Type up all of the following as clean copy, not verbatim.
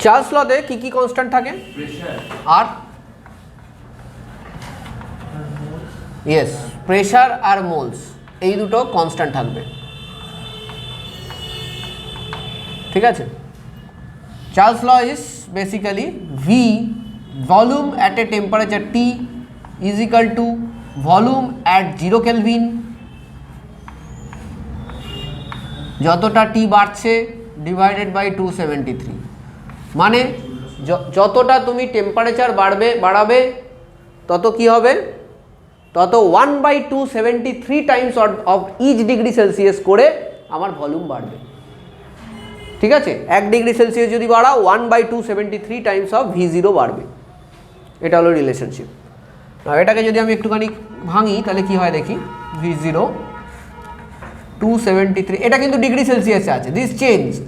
Charles লতে কি constant থাকে? আর ইয়েস, প্রেশার আর মোলস, এই দুটো কনস্ট্যান্ট থাকবে। ঠিক আছে, Charles law is basically V volume at a temperature T is equal to volume at 0 kelvin, যতটা টি বাড়ছে ডিভাইডেড বাই 273। মানে যতটা তুমি টেম্পারেচার বাড়াবে তত কি হবে, তত 1/273 times of each degree Celsius করে আমার ভলিউম বাড়বে। ঠিক আছে, 1 ডিগ্রি সেলসিয়াস যদি বাড়াও 1/273 টাইমস অফ V0 বাড়বে। এটা হলো রিলেশনশিপ। এটাকে যদি আমি একটুখানি ভাঙি তাহলে কি হয় দেখি, V0 273, এটা কিন্তু ডিগ্রি সেলসিয়াসে আছে। দিস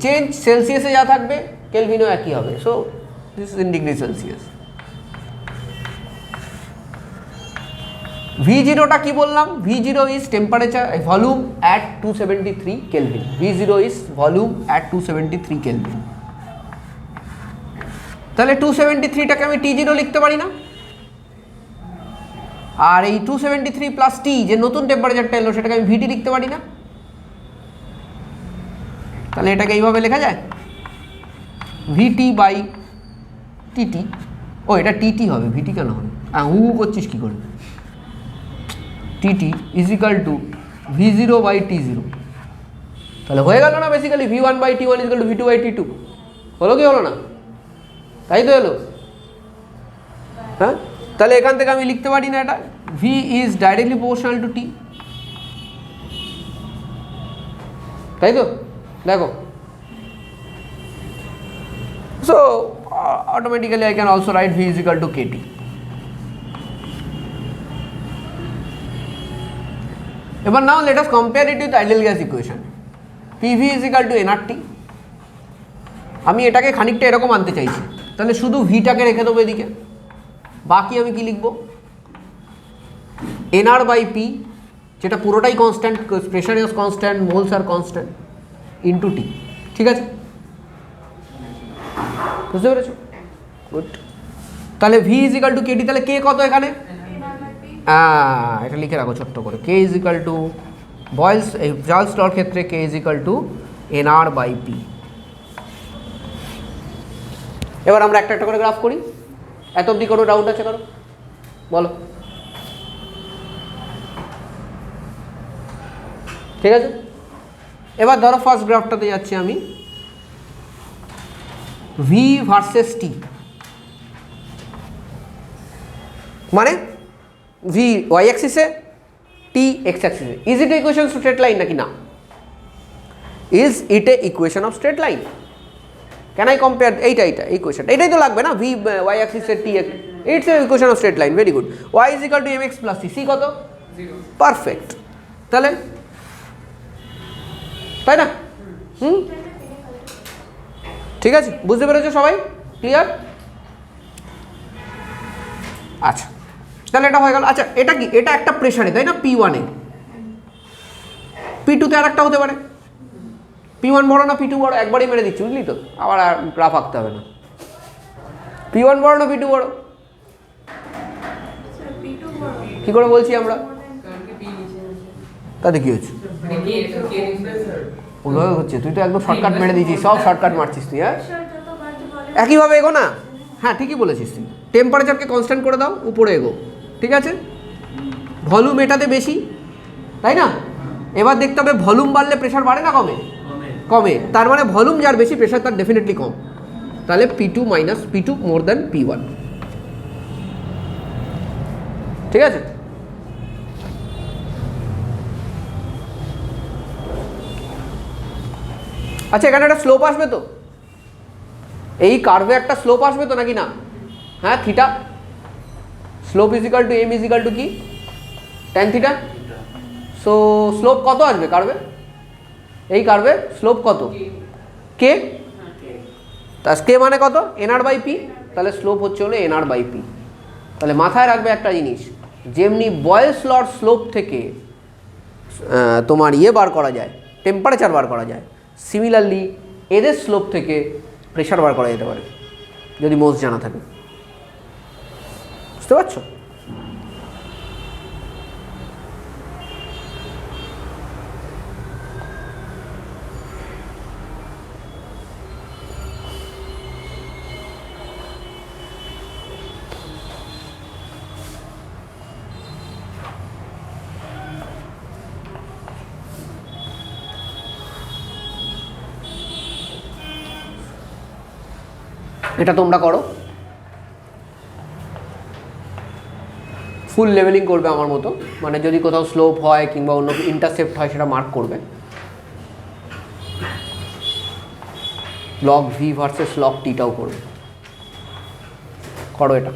চেঞ্জ সেলসিয়াসে যা থাকবে কেলভিনও একই হবে। So this is in degree Celsius. V0টা কি বললাম, V0 is temperature volume at 273 kelvin. V0 is volume at 273 kelvin. তাহলে 273টাকে আমি T0 লিখতে পারি না? আর এই 273 প্লাস টি যে নতুন টেম্পারেচারটা এলো সেটাকে আমি VT লিখতে পারি না? তাহলে এটাকে এইভাবে লেখা যায়, VT বাই TT। ও, এটা TT হবে, VT কেন হবে? করছিস কি করে? TT is equal to V0 by T0। তাহলে হয়ে গেল না basically V1 by T1 is equal to V2 by T2। হলো কি হলো না? তাই তো এলো। হ্যাঁ, তাহলে এখান থেকে আমি লিখতে পারি না এটা V is directly proportional to T। তাই তো, দেখো। So automatically I can also write V is equal to KT. এবার now let us compare it with ideal gas equation. PV is equal to nRT. আমি এটাকে খানিকটা এরকম আনতে চাইছি, তাহলে শুধু ভিটাকে রেখে দেবো এদিকে, বাকি আমি কি লিখবো, nR বাই পি, যেটা পুরোটাই constant, pressure is constant, moles আর কনস্ট্যান্ট, ইন্টু টি। ঠিক আছে, বুঝতে পেরেছো? গুড। তাহলে V is equal to KT, তাহলে কে কত এখানে? এটা লিখে রাখো ছোট্ট করে, K is equal to Boyle's, এই চার্লস লর ক্ষেত্রে K is equal to NR by P. এবার আমরা একটা একটা করে গ্রাফ করি। এত অবধি কোনো ডাউট আছে কারো? বলো। ঠিক আছে, এবার ধরো ফার্স্ট গ্রাফটাতে যাচ্ছি আমি, ভি ভার্সেস টি, মানে ভি ওয়াই অ্যাক্সিসে, টি এক্স অ্যাক্সিসে। Is it equation of straight line নাকি না? Is it a equation of straight line? Can I compare এইটা ইকুয়েশন, এটাই তো লাগবে না, ভি ওয়াই অ্যাক্সিসে T X, it's a equation of straight line. Very good. Y is equal to M X plus C, C কত? 0। Perfect. তাহলে তাই না? ঠিক আছে, বুঝতে পেরেছো সবাই? ক্লিয়ার? আচ্ছা, তাহলে এটা হয়ে গেল। আচ্ছা, এটা কি? এটা একটা প্রেশারে, তাই না? P1 এ, P2 তে আর একটা হতে পারে। P1 বড় না P2 বড়? একবারই মেরে দিচ্ছি, বুঝলি তো, আবার আর গ্রাফ আঁকতে হবে না। P1 বড় না P2 বড়? কি করে বলছি আমরা? তাতে কি হচ্ছে? ওইভাবে হচ্ছে, তুই তো একদম শর্টকাট মেরে দিয়েছিস, সব শর্টকাট মারছিস তুই। হ্যাঁ, একইভাবে এগো না। হ্যাঁ, ঠিকই বলেছিস তুই। টেম্পারেচারকে কনস্ট্যান্ট করে দাও, উপরে এগো। ঠিক আছে, ভলিউম এটাতে বেশি, তাই না? এবার দেখতে হবে ভলিউম বাড়লে প্রেশার বাড়ে না কমে? কমে। তার মানে ভলিউম যার বেশি, প্রেশার তার ডেফিনেটলি কম। তাহলে P2 minus P2 more than P1। ঠিক আছে, আচ্ছা, এখানে একটা স্লোপ আসবে তো, এই কার্ভে একটা স্লোপ আসবে তো নাকি না? হ্যাঁ, theta slope is equal to M is equal to কি? Tan theta. সো স্লোপ কত আসবে কার্ভে? এই কার্ভে স্লোপ কত? কে। তা কে মানে কত? N R by P. তাহলে স্লোপ হচ্ছে হলো এনআর বাই পি। তাহলে মাথায় রাখবে একটা জিনিস, যেমনি বয়েলস লর স্লোপ থেকে তোমার বার করা যায়, টেম্পারেচার বার করা যায়, সিমিলারলি এদের স্লোপ থেকে প্রেশার বার করা যেতে পারে। যদি মোস্ট জানা থাকে, বুঝতে পারছো? এটা তোমরা করো, ফুল লেভেলিং করবে আমার মতো, মানে যদি কোথাও স্লোপ হয় কিংবা অন্য ইন্টারসেপ্ট হয় সেটা মার্ক করবে। লগ ভি ভার্সেস লগ টিটাও করবে, করো এটা।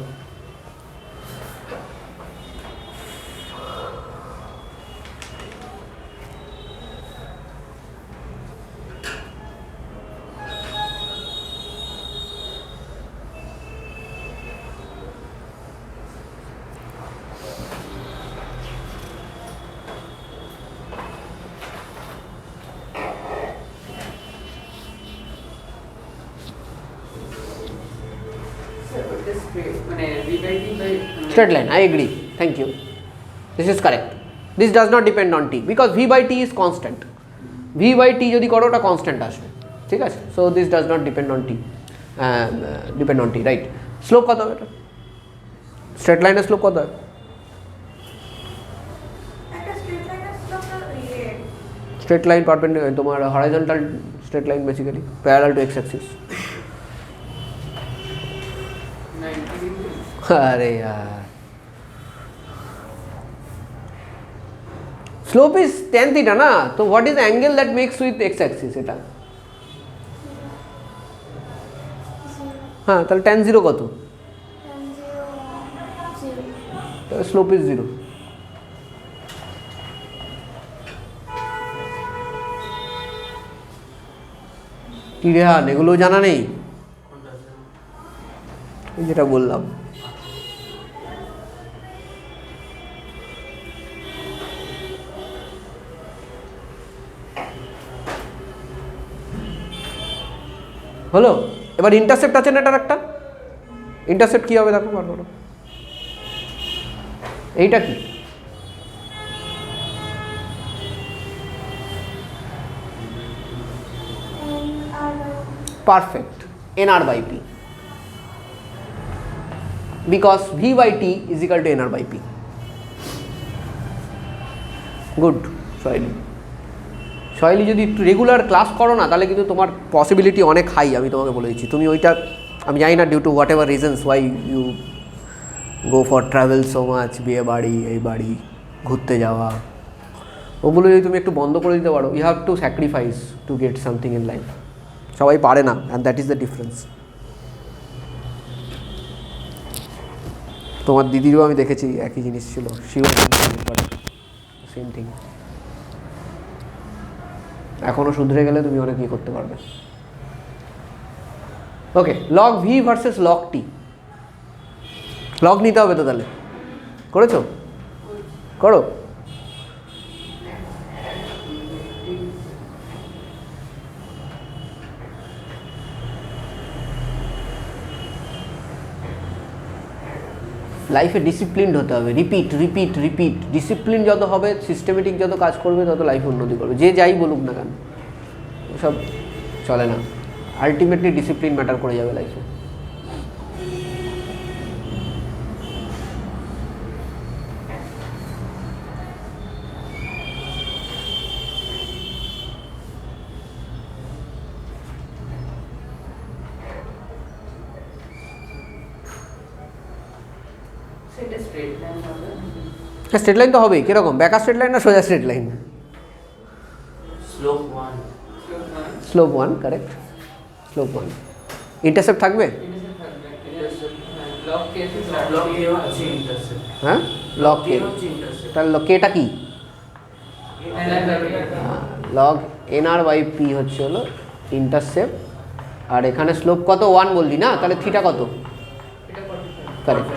Straight line, I agree. Thank you. This is correct. This does not depend on t because v by t is constant. v by t যদি করো ওটা constant আসবে, ঠিক আছে? So this does not depend on t. Right? Slope কত হবে এটা? Straight line এর slope কত হবে? Straight line perpendicular তোমার horizontal straight line basically parallel to x axis. अरे यार, स्लोप इज tan थीटा ना, तो what is angle that makes with x axis এটা? हाँ, তাহলে tan 0 কত? tan 0 slope is 0। কি রে, এগুলো জানা নেই? যেটা বললাম হলো। এবার ইন্টারসেপ্ট আছে না, এটার একটা ইন্টারসেপ্ট কী হবে দেখো, বার করো। এইটা কি? Perfect, nr by p, because v by t is equal to nr by p. Good শৈলী। শৈলী যদি একটু রেগুলার ক্লাস করো না তাহলে কিন্তু তোমার পসিবিলিটি অনেক হাই, আমি তোমাকে বলে দিচ্ছি। তুমি ওইটা, আমি জানি না due to whatever reasons why you go for travel so much, বিয়ে বাড়ি, এই বাড়ি, ঘুরতে যাওয়া, ওগুলো যদি তুমি একটু বন্ধ করে দিতে পারো, you have to sacrifice to get something in life. সবাই পারে না, and that is the difference. তোমার দিদিরও আমি দেখেছি একই জিনিস ছিল, শিওর সেম থিং। এখনও শুধরে গেলে তুমি অনেক ইয়ে করতে পারবে। ওকে, লগ ভি ভার্সেস লগ টি, লগ নিতে হবে তো, তাহলে করেছো? করো। লাইফে ডিসিপ্লিনড হতে হবে, রিপিট রিপিট রিপিট। ডিসিপ্লিন যত হবে, সিস্টেমেটিক যত কাজ করবে, তত লাইফে উন্নতি করবে। যে যাই বলুক না কেন, সব চলে না। আলটিমেটলি ডিসিপ্লিন ম্যাটার করে যাবে লাইফে। হ্যাঁ, স্ট্রেট লাইন তো হবেই। কীরকম, ব্যাকা স্ট্রেট লাইন না সোজা straight line? Slope 1, correct, slope 1। Intercept থাকবে? হ্যাঁ, লগ কে। তাহলে কেটা কি? লগ এনআর বাই পি হচ্ছে হলো ইন্টারসেপ্ট, আর এখানে স্লোপ কত? 1 বললি না, তাহলে থিটা কত? কারেক্ট।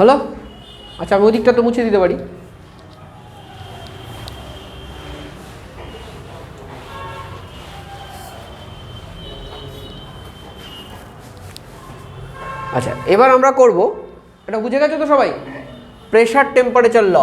হলো, আচ্ছা আমি ওদিকটা তো মুছে দিতে পারি। আচ্ছা এবার আমরা করব, এটা বুঝে গেছো তো সবাই, pressure temperature law.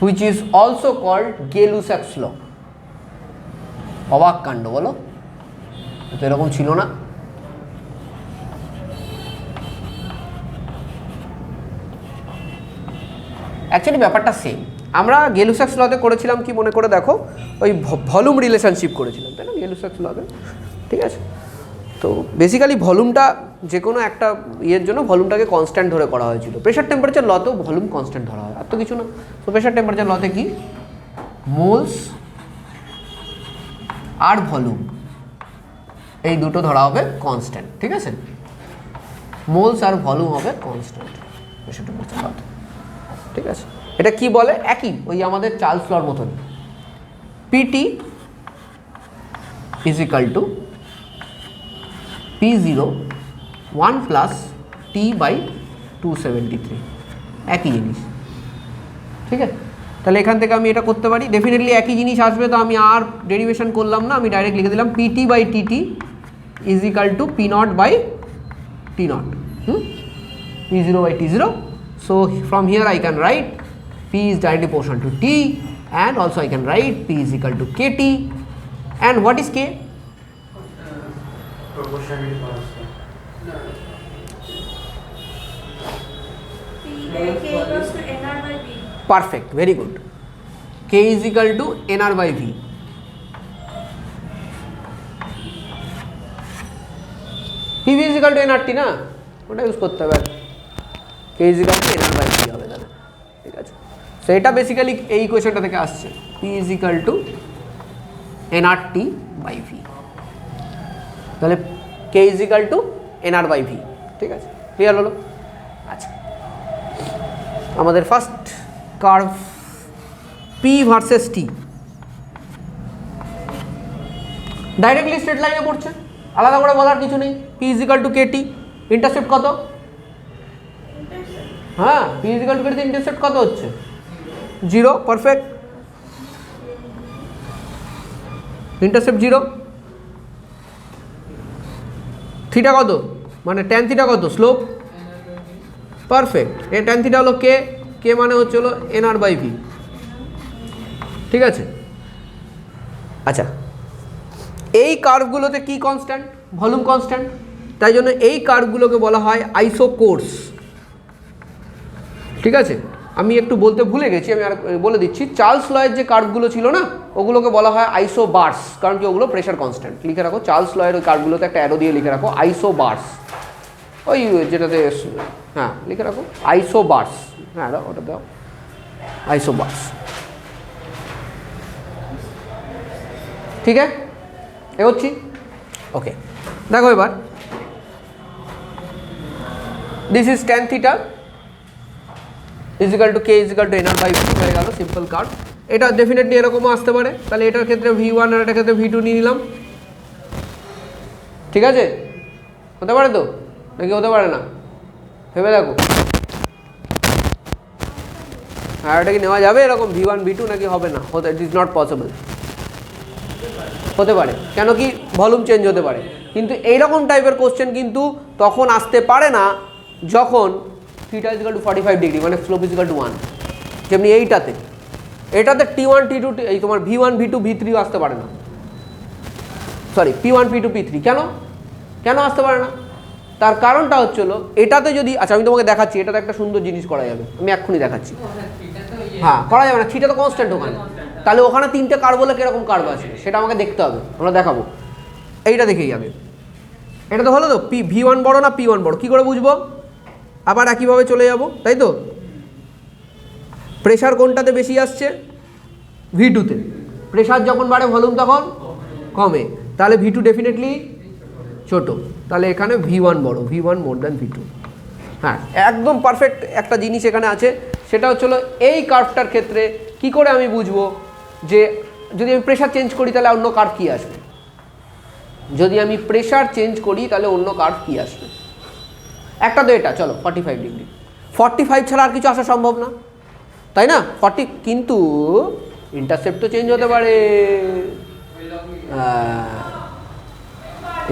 which is also called Gay-Lussac's law। অবাক কাণ্ড বলো, তো এরকম ছিল না। অ্যাকচুয়ালি ব্যাপারটা সেম, আমরা Gay-Lussac's লতে করেছিলাম কি মনে করে দেখো, ওই ভলিউম রিলেশনশিপ করেছিলাম তাই না Gay-Lussac's লতে, ঠিক আছে। তো বেসিক্যালি ভলিউমটা যে কোনো একটা ইয়ের জন্য ভলিউমটাকে কনস্ট্যান্ট ধরে করা হয়েছিল। প্রেশার টেম্পারেচার লতেও ভলিউম কনস্ট্যান্ট ধরা হয়, আর তো কিছু না। তো প্রেশার টেম্পারেচার লতে কি মোলস আর ভলিউম এই দুটো ধরা হবে কনস্ট্যান্ট, ঠিক আছে। মোলস আর ভলিউম হবে কনস্ট্যান্ট প্রেশার টেম্পারেচার লতে, ঠিক আছে। এটা কি বলে, একই ওই আমাদের চার্লস লর মতন, PT is equal to P0 1 plus T/273, একই জিনিস, ঠিক আছে। তাহলে এখান থেকে আমি এটা করতে পারি, ডেফিনেটলি একই জিনিস আসবে, তো আমি আর ডেরিভেশন করলাম না, আমি ডাইরেক্ট লিখে দিলাম PT/TT is equal two P0/T0, P0/T0। So from here I can write P is directly proportional to T, and also I can write P is equal to KT, and what is K? Proportionality constant. K equals to NR/V. Perfect, very good. K is equal to NR/V. PV is equal to NRT না, ওটা use করতে হবে। K is equal to NR/V হবে তাহলে, ঠিক আছে। So এটা basically এই ইকুয়েশনটা থেকে আসছে, P is equal to NRT/V, তাহলে K is equal to NR/V, ঠিক আছে, ক্লিয়ার হলো। আচ্ছা আমাদের first curve P versus T directly straight লাইনে পড়ছে, আলাদা করে বলার কিছু নেই। P is equal to KT, intercept কত? হ্যাঁ, P is equal to KT, intercept কত হচ্ছে? 0, পারফেক্ট, ইন্টারসেপ্ট 0। থিটা কত, মানে ট্যান থিটা কত, স্লোপ, পারফেক্ট। এই ট্যান থিটা হলো কে, কে মানে হচ্ছে হলো NR/V, ঠিক আছে। আচ্ছা এই কার্ভগুলোতে কি কনস্ট্যান্ট, ভলিউম কনস্ট্যান্ট, তাই জন্য এই কার্ভগুলোকে বলা হয় আইসোকোর্স, ঠিক আছে। আমি একটু বলতে ভুলে গেছি, আমি আর বলে দিচ্ছি, চার্লস লয়ের যে কার্ভগুলো ছিল না ওগুলোকে বলা হয় আইসোবার্স, কারণ কি ওগুলো প্রেশার কনস্ট্যান্ট। লিখে রাখো চার্লস লয়ের ওই কার্ভগুলোতে একটা অ্যারো দিয়ে লিখে রাখো আইসোবার্স, ওই যেটাতে, হ্যাঁ লিখে রাখো আইসোবার্স, হ্যাঁ ওটা দাও আইসোবার্স, ঠিক আছে। এগোচ্ছি, ওকে। দেখো এবার this is tan theta is equal two K is equal two NR/V হয়ে গেল, সিম্পল কার্ভ। এটা ডেফিনেটলি এরকমও আসতে পারে, তাহলে এটার ক্ষেত্রে V1 আর এটার ক্ষেত্রে V2 নিয়ে নিলাম, ঠিক আছে। হতে পারে তো নাকি হতে পারে না, ভেবে দেখো। আর এটা কি নেওয়া যাবে এরকম V1 V2, নাকি হবে না, হতে, ইট ইজ নট পসিবল। হতে পারে, কেন কি ভলিউম চেঞ্জ হতে পারে, কিন্তু এইরকম টাইপের কোশ্চেন কিন্তু তখন আসতে পারে না যখন theta is equal to 45 degree, মানে স্লোপ ইজ ইকুয়াল টু 1, যেমনি এইটাতে, এটাতে T1 T2 এই তোমার V1 V2 V3 আসতে পারে না, সরি P1 P2 P3। কেন কেন আসতে পারে না, তার কারণটা হচ্ছিল এটাতে যদি, আচ্ছা আমি তোমাকে দেখাচ্ছি, এটাতে একটা সুন্দর জিনিস করা যাবে, আমি এক্ষুনি দেখাচ্ছি। হ্যাঁ করা যাবে না, থিটা তো কনস্ট্যান্ট ওখানে, তাহলে ওখানে তিনটে কার্ভ বলে কিরকম কার্ভ আছে সেটা আমাকে দেখতে হবে, আমরা দেখাবো। এইটা দেখেই যাবে, এটা তো হলো তো V1 বড় না P1 বড়, কী করে বুঝবো, আবার একইভাবে চলে যাব, তাই তো। প্রেশার কোনটাতে বেশি আসছে, V2-তে, প্রেশার যখন বাড়ে ভলিউম তখন কমে, তাহলে V2 ডেফিনেটলি ছোট, তাহলে এখানে V1 বড়, V1 মোর দ্যান V2। হ্যাঁ একদম পারফেক্ট একটা জিনিস এখানে আছে, সেটা হচ্ছিল এই কার্ভটার ক্ষেত্রে কি করে আমি বুঝবো যে যদি আমি প্রেশার চেঞ্জ করি তাহলে অন্য কার্ভ কী আসবে, যদি আমি প্রেশার চেঞ্জ করি তাহলে অন্য কার্ভ কী আসবে। একটা তো এটা, চলো 45 ডিগ্রি, 45 ছাড়া আর কিছু আসা সম্ভব না, তাই না? 40, কিন্তু ইন্টারসেপ্ট তো চেঞ্জ হতে পারে,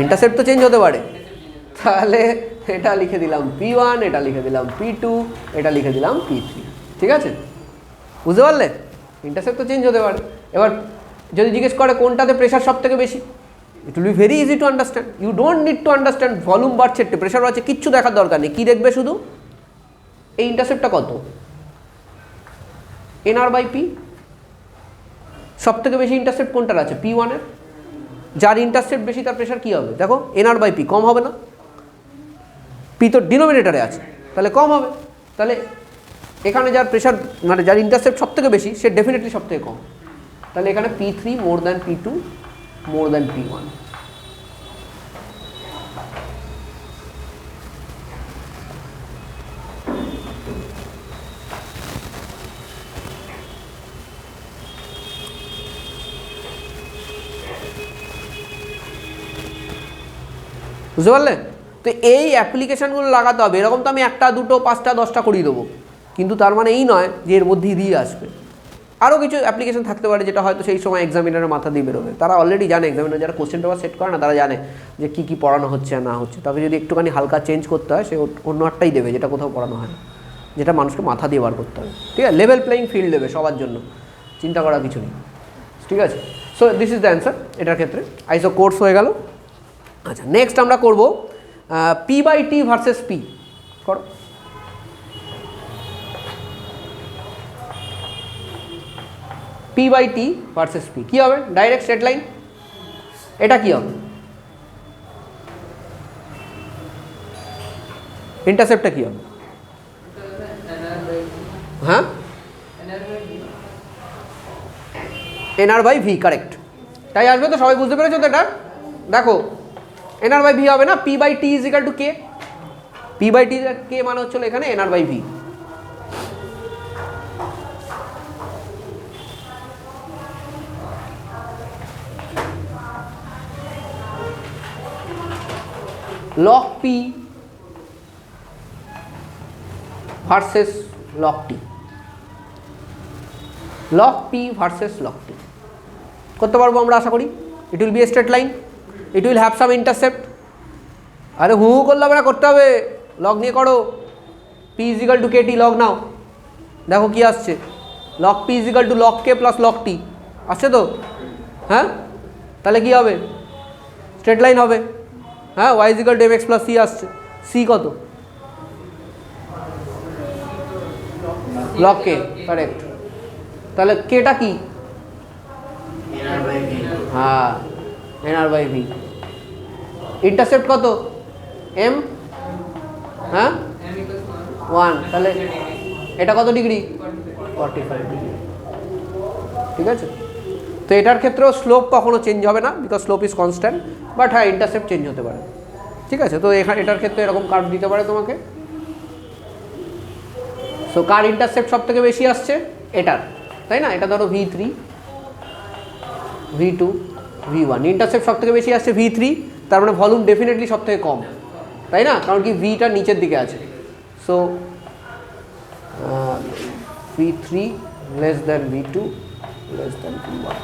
ইন্টারসেপ্ট তো চেঞ্জ হতে পারে। তাহলে এটা লিখে দিলাম P1, এটা লিখে দিলাম P2, এটা লিখে দিলাম P3, ঠিক আছে? বুঝতে পারলে? ইন্টারসেপ্ট তো চেঞ্জ হতে পারে। এবার যদি জিজ্ঞেস করে কোনটাতে প্রেশার সব থেকে বেশি, it will be very easy to understand. You don't need to understand volume বাড়ছে, প্রেশার বাড়ছে, কিচ্ছু দেখার দরকার নেই। কী দেখবে শুধু এই ইন্টারসেপ্টটা কত, NR/P। সব থেকে বেশি ইন্টারসেপ্ট কোনটার আছে? P1 এর। যার ইন্টারসেপ্ট বেশি তার প্রেশার কী হবে? দেখো NR/P কম হবে না? P তো ডিনোমিনেটারে আছে, তাহলে কম হবে। তাহলে এখানে যার প্রেশার মানে যার ইন্টারসেপ্ট সব থেকে বেশি সে ডেফিনেটলি সব থেকে কম। তাহলে এখানে P3 more than P2 more than P1। বুঝতে পারলে? তো এই অ্যাপ্লিকেশানগুলো লাগাতে হবে। এরকম তো আমি 1টা 2টো 5টা 10টা করিয়ে দেবো, কিন্তু তার মানে এই নয় যে এর মধ্যেই দিয়ে আসবে। আরও কিছু অ্যাপ্লিকেশন থাকতে পারে যেটা হয়তো সেই সময় এক্সামিনারের মাথা দিয়ে বেরোবে। তারা অলরেডি জানে, এক্সামিনার যারা কোশ্চেন পেপার সেট করে না তারা জানে যে কী কী পড়ানো হচ্ছে আর না হচ্ছে। তাকে যদি একটুখানি হালকা চেঞ্জ করতে হয় সে অন্য একটাই দেবে যেটা কোথাও পড়ানো হয় না, যেটা মানুষকে মাথা দিয়ে বার করতে হবে। ঠিক আছে, লেভেল প্লেইং ফিল্ড দেবে সবার জন্য, চিন্তা করার কিছু নেই। ঠিক আছে, so this is the answer এটার ক্ষেত্রে। আইসো কোর্স হয়ে গেল। আচ্ছা, নেক্সট আমরা করব P/T ভার্সেস P। করো। P/T ভার্সেস P কী হবে? Direct straight line. এটা কী হবে? ইন্টারসেপ্টটা কী হবে? হ্যাঁ, NR/V, কারেক্ট। তাই আসবে তো? সবাই বুঝতে পেরেছো তো এটা? দেখো NR/V হবে না, P/T is equal two K। P/T K মানে হচ্ছিল এখানে NR/V। log P versus log T, log P versus log T করতে পারবো আমরা আশা করি। ইট will B A straight line, it will have some intercept. আরে হু করলে হবে না, করতে হবে। লগ নিয়ে করো। P is equal to KT, log নাও, দেখো কি আসছে। log P is equal to log K plus log T আসছে তো? হ্যাঁ, তাহলে কি হবে? স্ট্রেট লাইন হবে। হ্যাঁ, y is equal two mx plus c আসছে। c কত? log K, correct. তাহলে কেটা কি? হ্যাঁ, NR/V। ইন্টারসেপ্ট কত? m, হ্যাঁ 1। তাহলে এটা কত ডিগ্রি? 45 ডিগ্রি। ঠিক আছে, তো এটার ক্ষেত্রেও স্লোপ কখনো চেঞ্জ হবে না, because slope is constant. But হ্যাঁ, ইন্টারসেপ্ট চেঞ্জ হতে পারে। ঠিক আছে, তো এটার ক্ষেত্রে এরকম কার্ভ দিতে পারে তোমাকে। সো কার ইন্টারসেপ্ট সব থেকে বেশি আসছে? এটার, তাই না? এটা ধরো V3, V2, V1। ইন্টারসেপ্ট সব থেকে বেশি আসছে V3, তার মানে ভলিউম ডেফিনেটলি সব থেকে কম, তাই না? কারণ কি ভিটা নিচের দিকে আছে। So V3 less than V2 less than V1।